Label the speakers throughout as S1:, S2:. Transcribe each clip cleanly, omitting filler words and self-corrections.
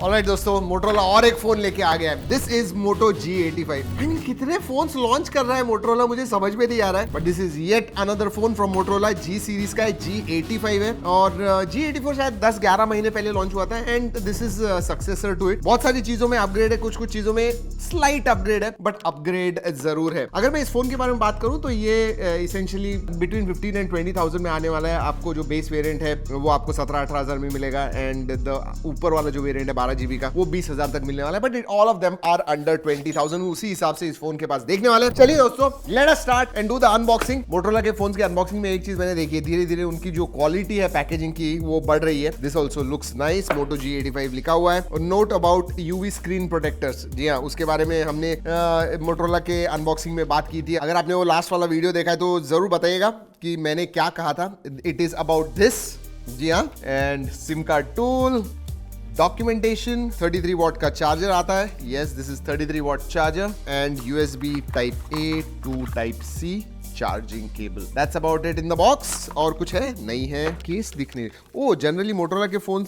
S1: Alright दोस्तों, Motorola और एक फोन लेके आ गया है। This is Moto G85। I mean कितने फोन्स लॉन्च कर रहा है मोटरोला, मुझे समझ में नहीं आ रहा है, but this is yet another phone from Motorola. G series का है, G85 है, और G84 शायद 10-11 महीने पहले लॉन्च हुआ था, and this is successor to it. बहुत सारी चीजों में अपग्रेड है, कुछ चीजों में स्लाइट अपग्रेड है, बट अपग्रेड जरूर है। अगर मैं इस फोन के बारे में बात करूं तो ये इसेंशियली बिटवीन 15 एंड 20,000 में आने वाला है। आपको जो बेस वेरिएंट है वो आपको 17-18 हजार में मिलेगा, एंड द ऊपर वाला जो वेरिएंट है 12 GB का वो 20,000 तक मिलने वाला है, but all of them are under 20,000। उसी हिसाब से इस फोन के पास देखने वाले। चलिए दोस्तों, let us start and do the unboxing. Motorola के फोन्स की अनबॉक्सिंग में एक चीज मैंने देखी है, धीरे धीरे उनकी जो क्वालिटी है पैकेजिंग की वो बढ़ रही है। This also looks nice, Moto G85 लिखा हुआ है, और note about UV screen protectors. जी हाँ, उसके बारे में हमने मोटरोला के अनबॉक्सिंग में बात की थी। अगर आपने वो लास्ट वाला वीडियो देखा है तो जरूर बताइएगा कि मैंने क्या कहा था। इट इज अबाउट दिस, जी हाँ, and SIM card tool, documentation, 33 what का चार्जर आता है। Yes, this is 33 watt charger, and USB Type A to Type C charging cable. That's about it in the box. और कुछ है? नहीं है। Case दिखने, ओ जनरली मोटरोला के फोन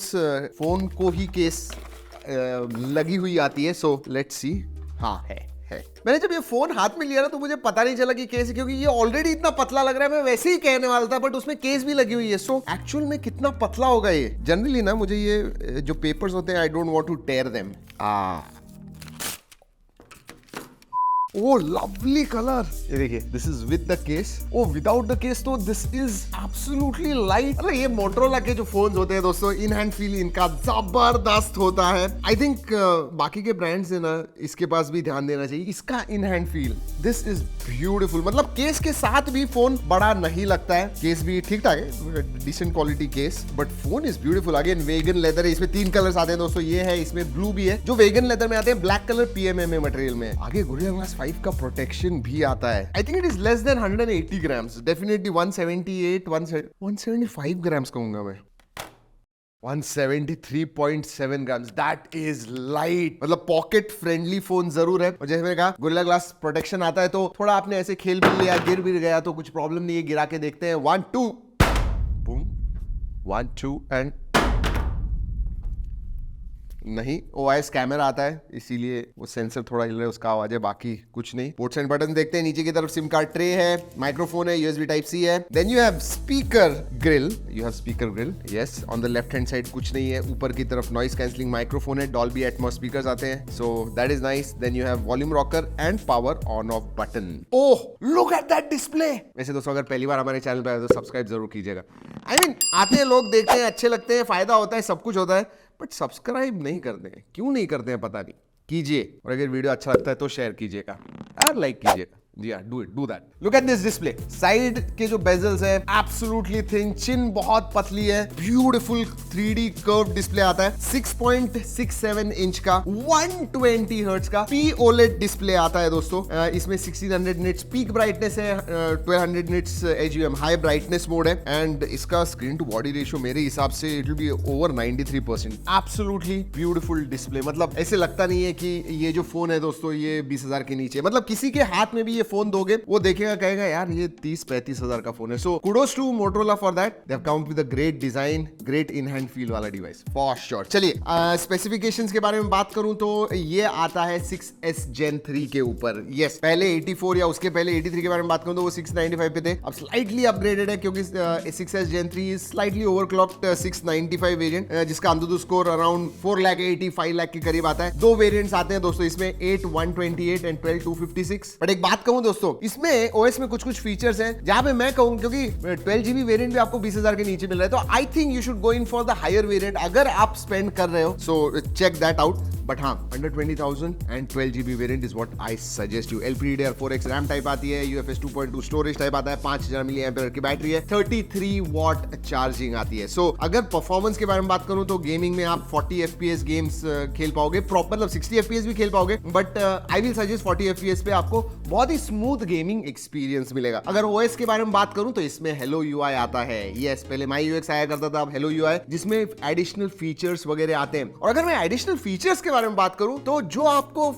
S1: को ही केस लगी हुई आती है, सो लेट्स सी। हाँ है। मैंने जब ये फोन हाथ में लिया ना तो मुझे पता नहीं चला कि केस है, क्योंकि ये ऑलरेडी इतना पतला लग रहा है। मैं वैसे ही कहने वाला था, बट उसमें केस भी लगी हुई है, सो एक्चुअल में कितना पतला होगा ये। जनरली ना मुझे ये जो पेपर्स होते हैं, I don't want to tear them. Oh lovely colour, ये देखिए, this is with the case. Oh without the case तो दिस इज एब्सोल्युटली लाइट। मतलब ये मोटरोला के जो फोन्स होते हैं दोस्तों, इन हैंड फील इनका जबरदस्त होता है। आई थिंक बाकी के ब्रांड्स है ना, इसके पास भी ध्यान देना चाहिए। इसका इन hand feel, this is beautiful. मतलब केस के साथ भी फोन बड़ा नहीं लगता है, केस भी ठीक ठाक है, decent quality case, but phone is beautiful. Again vegan leather है, इसमें 3 कलर्स आते हैं दोस्तों। ये है, इसमें ब्लू भी है, जो वेगन लेदर में आते हैं, ब्लैक कलर PMMA मटेरियल में। आगे गोरिल्ला ग्लास 5 का प्रोटेक्शन भी आता है। I think it is less than 180 grams, definitely 175 grams कहूंगा मैं। 173.7 ग्राम्स, दैट इज लाइट। मतलब पॉकेट फ्रेंडली फोन जरूर है। और जैसे मैंने कहा, गोरिल्ला ग्लास प्रोटेक्शन आता है, तो थोड़ा आपने ऐसे खेल भी लिया, गिर भी गया तो कुछ प्रॉब्लम नहीं है। गिरा के देखते हैं, 1 2 बूम, 1 2 एंड नहीं, OIS कैमरा आता है, इसीलिए वो सेंसर थोड़ा हिल रहा है, उसका आवाज है, बाकी कुछ नहीं। पोर्ट्स एंड बटन देखते हैं। नीचे की तरफ सिम कार्ड ट्रे है, माइक्रोफोन है, USB Type C है। Then you have speaker grill, yes. On the left hand side कुछ नहीं है। ऊपर की तरफ नॉइस कैंसलिंग माइक्रोफोन है, डॉल्बी एटमॉस स्पीकर्स आते हैं, so that is nice. Then you have volume rocker and power on off button. Oh look at that display. वैसे दोस्तों, अगर पहली बार हमारे चैनल पे आए तो सब्सक्राइब जरूर कीजिएगा। आई मीन आते हैं लोग, देखते हैं, अच्छे लगते हैं, फायदा होता है, सब कुछ होता है, बट सब्सक्राइब नहीं करते हैं। क्यों नहीं करते हैं पता नहीं, कीजिए। और अगर वीडियो अच्छा लगता है तो शेयर कीजिएगा और लाइक कीजिएगा। जी हाँ, do that. Look at this display. Side के जो बेजल्स है एब्सोल्युटली थिन, चिन बहुत पतली है, ब्यूटीफुल 3D कर्व डिस्प्ले आता है। 6.67 इंच का 120 हर्ट्ज का POLED डिस्प्ले आता है दोस्तों। इसमें 1600 निट्स पीक ब्राइटनेस है, 1200 nits HUM high brightness mode है, एंड इसका स्क्रीन टू बॉडी रेशियो मेरे हिसाब से it will be over 93%। Absolutely beautiful display. मतलब ऐसे लगता नहीं है कि ये जो फोन है दोस्तों ये 20,000 के नीचे। मतलब किसी के हाथ में भी ये फोन दोगे, वो देखेगा, कहेगा यार ये 30-35 हजार का फोन है। So kudos to Motorola for that. They have come with a great design, great in hand feel वाला डिवाइस फॉर श्योर। चलिए स्पेसिफिकेशंस के बारे में बात करूं तो ये आता है 6S Gen 3 के ऊपर। यस, पहले 84 या उसके पहले 83 के बारे में बात करूं तो वो 695 पे थे, अब स्लाइटली अपग्रेडेड है, क्योंकि 6S Gen 3 is slightly overclocked 695 variant, जिसका अंतुतु स्कोर अराउंड 4,85 लाख के करीब आता है। 2 वेरिएंट्स आते हैं दोस्तों इसमें, 8/128 एंड 12/256। बट एक बात कहूं दोस्तों, इसमें OS में कुछ फीचर्स हैं जहां पे मैं कहूं, क्योंकि 12 GB वेरिएंट भी आपको 20,000 के नीचे मिल रहा है, तो I think you should go in for the higher variant अगर आप स्पेंड कर रहे हो, so check that out. But हाँ, under 20,000 and 12 GB variant is what I suggest you. LPDDR4X RAM type आती है, UFS 2.2 स्टोरेज टाइप आता है, 5000 mAh की बैटरी है, 33 वॉट चार्जिंग आती है। सो अगर परफॉर्मेंस के बारे में बात करूं तो गेमिंग में आप 40 FPS गेम्स खेल पाओगे, मतलब 60 FPS भी खेल पाओगे, but I will suggest 40 FPS पे आपको बहुत ही स्मूथ गेमिंग एक्सपीरियंस मिलेगा। अगर OS के बारे में बात करूं तो इसमें Hello UI आता है। यस, पहले MyUX आया करता था, अब Hello UI, जिसमें एडिशनल फीचर्स वगैरह आते हैं। और अगर मैं एडिशनल फीचर्स के बारे में बात करूं तो जो आपको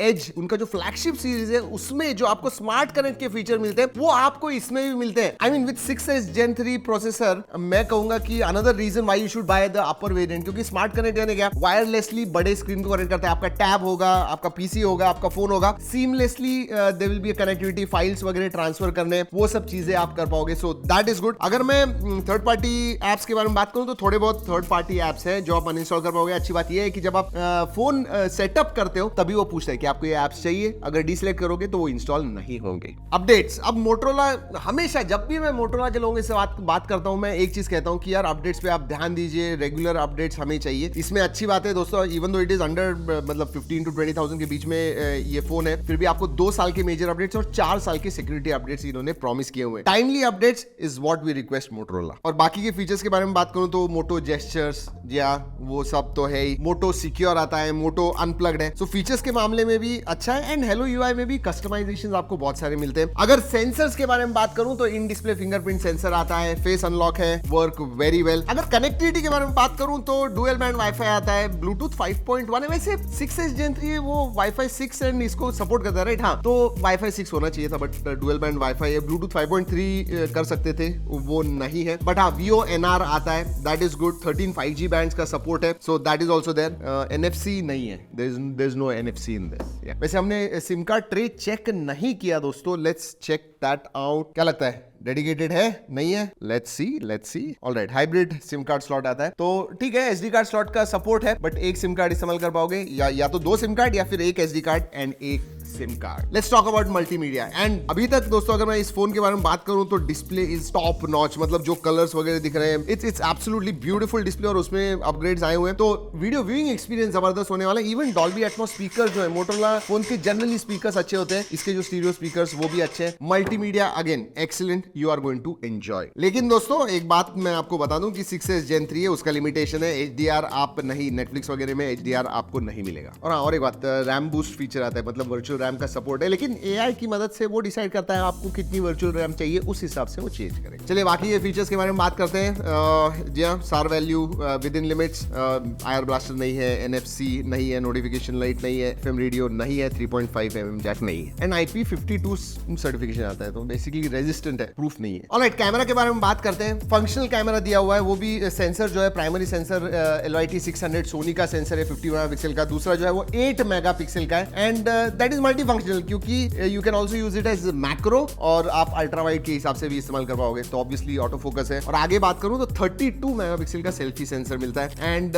S1: एज उनका जो फ्लैगशिप सीरीज है उसमें जो आपको स्मार्ट कनेक्ट के फीचर मिलते हैं वो आपको इसमें भी मिलते हैं। I mean with 6s Gen 3 processor मैं कहूंगा कि another reason why you should buy the upper variant, क्योंकि स्मार्ट कनेक्ट यानी क्या, वायरलेसली बड़े स्क्रीन को कनेक्ट करता है। आपका टैब होगा, आपका पीसी होगा, आपका फोन होगा, seamlessly there will be a connectivity, files वगैरह ट्रांसफर करने, वो सब चीजें आप कर पाओगे। So that is good. अगर मैं थर्ड पार्टी एप्स के बारे में बात करूं तो थोड़े बहुत थर्ड पार्टी एप्स हैं जो आप अनइंस्टॉल कर पाओगे। अच्छी बात यह है कि जब आप फोन सेटअप करते हो तभी वो पूछता है कि आपको ये एप्स चाहिए, अगर डिसलेक्ट करोगे तो वो इंस्टॉल नहीं होंगे। अपडेट्स, अब मोटोरोला हमेशा जब भी मैं मोटोरोला के लोगों से बात करता हूं मैं एक चीज कहता हूं कि यार अपडेट्स पे आप ध्यान दीजिए, रेगुलर अपडेट्स हमें चाहिए। इसमें अच्छी बात है दोस्तों, even though it is under मतलब 15 to 20,000 के बीच में ये फोन है, फिर भी आपको 2 साल के मेजर अपडेट्स और 4 साल के सिक्योरिटी अपडेट्स इन्होंने प्रॉमिस किए हुए हैं। Timely updates is what we request Motorola. और बाकी के फीचर्स के बारे में बात करूं तो मोटो जेस्चर्स, जी हाँ वो सब तो है ही। मोटो सिक्योर आता है, मोटो अनप्लग्ड है, सो फीचर्स के मामले में भी अच्छा है। एंड हेलो यूआई में भी कस्टमाइजेशन आपको बहुत सारे मिलते हैं। अगर सेंसर्स के बारे में बात करूं तो इन डिस्प्ले फिंगरप्रिंट सेंसर आता है, फेस अनलॉक है, वर्क वेरी वेल। अगर कनेक्टिविटी के बारे में बात करूं तो डुअल बैंड वाईफाई आता है, ब्लूटूथ 5.1 है। वैसे 6s Gen 3 है वो वाईफाई 6 एंड इसको सपोर्ट करता है, राइट? हाँ, तो वाईफाई 6 होना चाहिए था, बट डुअल बैंड वाईफाई है। ब्लूटूथ 5.3 कर सकते थे, वो नहीं है। बट हाँ, VoNR आता है, that is good. 13 5G bands का सपोर्ट है, so that is also there. NFC नहीं है, there is no NFC in this. वैसे हमने सिम कार्ड ट्रे चेक नहीं किया दोस्तों, लेट्स चेक दैट आउट। क्या लगता है, डेडिकेटेड है नहीं है? Let's see. Alright, hybrid SIM card slot आता है तो ठीक है। SD कार्ड स्लॉट का सपोर्ट है, बट एक सिम कार्ड इस्तेमाल कर पाओगे, या तो 2 सिम कार्ड या फिर एक SD कार्ड एंड एक SIM card. Let's talk about multimedia. And अभी तक दोस्तों अगर मैं इस फोन के बारे में बात करूं तो डिस्प्ले इज टॉप नॉच, मतलब जो कलर्स वगैरह दिख रहे हैं, इट्स एब्सोल्युटली ब्यूटीफुल डिस्प्ले और उसमें अपग्रेड्स आए हुए हैं, तो वीडियो व्यूइंग एक्सपीरियंस जबरदस्त होने वाला है। इवन डॉल्बी एटमॉस स्पीकर जो है, मोटोरोला फोन के जनरली स्पीकर्स अच्छे होते हैं, इसके जो स्टीरियो स्पीकर्स वो भी अच्छे हैं। Multimedia again excellent, you are going to enjoy. लेकिन दोस्तों एक बात मैं आपको बता दूं कि 6s Gen 3 है, उसका लिमिटेशन है, HDR आप नहीं, नेटफ्लिक्स वगैरह में HDR आपको नहीं मिलेगा। और हाँ, और एक बात, रैम बूस्ट फीचर आता है, मतलब वर्चुअल रैम का सपोर्ट है, लेकिन AI की मदद से वो डिसाइड करता है आपको कितनी वर्चुअल रैम चाहिए, उस हिसाब से वो चेंज करेगा। चलिए बाकी ये फीचर्स के बारे में बात करते हैं। जी हाँ, SAR value with in limits, IR blaster नहीं है, NFC नहीं है, नोटिफिकेशन लाइट नहीं है, FM रेडियो नहीं है, 3.5 mm जैक नहीं है, एंड IP52 सर्टिफिकेशन आता है, तो बेसिकली रेजिस्टेंट है, प्रूफ नहीं है। ऑलराइट, कैमरा के बारे में बात करते हैं। फंक्शनल कैमरा दिया हुआ है, वो भी सेंसर जो है प्राइमरी सेंसर LYT600 सोनी का सेंसर है 50 मेगापिक्सल का, दूसरा जो है वो 8 मेगापिक्सल का है, and that is multi functional, क्योंकि you can also use it as macro और आप अल्ट्रा वाइड के हिसाब से भी इस्तेमाल कर पाओगे, तो ऑब्वियसली ऑटो फोकस है। और आगे बात करूं तो 32 मेगापिक्सल का सेल्फी सेंसर मिलता है। एंड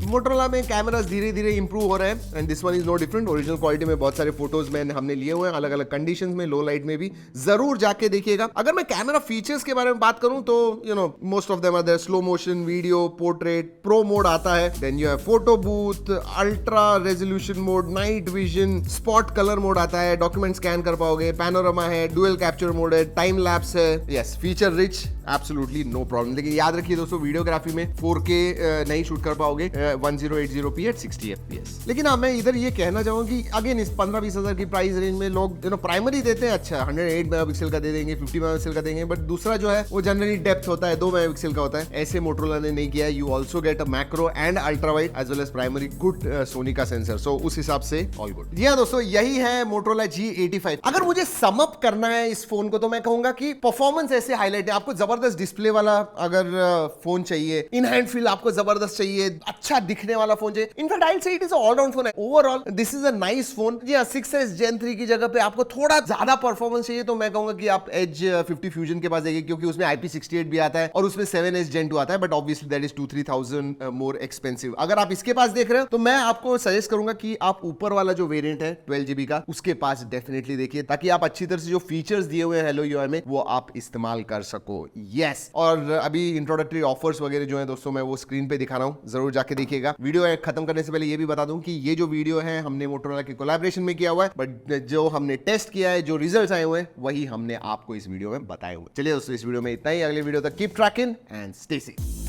S1: मोटोरोला में कैमरास धीरे धीरे इंप्रूव हो रहे हैं, and this one is no different. Original quality में बहुत सारे फोटोज में हमने लिए हुए हैं, अलग अलग कंडीशन में, लो लाइट में भी, जरूर जाके देखिएगा। अगर मैं कैमरा फीचर्स के बारे में बात करूं तो you know most of them are there, slow motion, video, portrait, pro mode आता है, then you have photo booth, ultra resolution mode, night vision, spot colour mode आता है, डॉक्यूमेंट स्कैन कर पाओगे, पैनोरामा है, डुअल कैप्चर मोड है, time lapse है, yes feature rich, absolutely no problem. लेकिन याद रखिए दोस्तों, वीडियोग्राफी में 4K नहीं शूट कर पाओगे 1080p at 60 FPS। लेकिन हाँ, मैं इधर ये कहना चाहूंगा कि अगेन इस 15-20 हजार की प्राइस रेंज में लोग यू नो प्राइमरी देते हैं, अच्छा 108 मेगापिक्सल का दे देंगे, 50 मेगापिक्सल का देंगे, बट दूसरा जो है वो जनरली डेप्थ होता है, 2 मेगापिक्सल का होता है। ऐसे मोटोरोला ने नहीं किया, you also get a macro and ultra wide as well as primary good Sony का सेंसर, सो उस हिसाब से ऑल गुड। जी हाँ दोस्तों, यही है मोटोरोला G85। अगर मुझे सम अप करना है इस फोन को तो मैं कहूंगा कि परफॉर्मेंस ऐसे हाईलाइट है। आपको जबरदस्त डिस्प्ले वाला अगर फोन चाहिए, इन हैंड फील आपको जबरदस्त चाहिए, अच्छा दिखने वाला फोन चाहिए, in fact I say it is all round phone है। Overall this is a nice phone. जी हाँ, 6s Gen 3 की जगह पे आपको थोड़ा ज्यादा परफॉर्मेंस चाहिए तो मैं कहूंगा कि आप Edge 50 Fusion के पास जाइए, क्योंकि उसमें IP68 भी आता है और उसमें 7s Gen 2 आता है, but obviously that is 2-3,000 more expensive. अगर आप इसके पास देख रहे हो तो मैं आपको सजेस्ट करूंगा कि आप ऊपर वाला जो वेरिएंट है 12GB का, उसके पास डेफिनेटली देखिए, ताकि आप अच्छी तरह से जो फीचर्स दिए हुए हैं हेलो यूआई में वो आप इस्तेमाल कर सको। यस, और अभी इंट्रोडक्टरी ऑफर्स वगैरह जो है दोस्तों मैं वो स्क्रीन पे दिखा रहा हूं, जरूर जाके देखिएगा। वीडियो खत्म करने से पहले ये भी बता दूं कि ये जो वीडियो है हमने मोटोरोला के कोलैबोरेशन में किया हुआ है, बट जो हमने टेस्ट किया है, जो रिजल्ट्स आए हुए हैं, वही हमने आपको इस वीडियो में बताए हुए। चलिए दोस्तों, इस वीडियो में इतना ही। अगले वीडियो तक keep trekking and stay safe.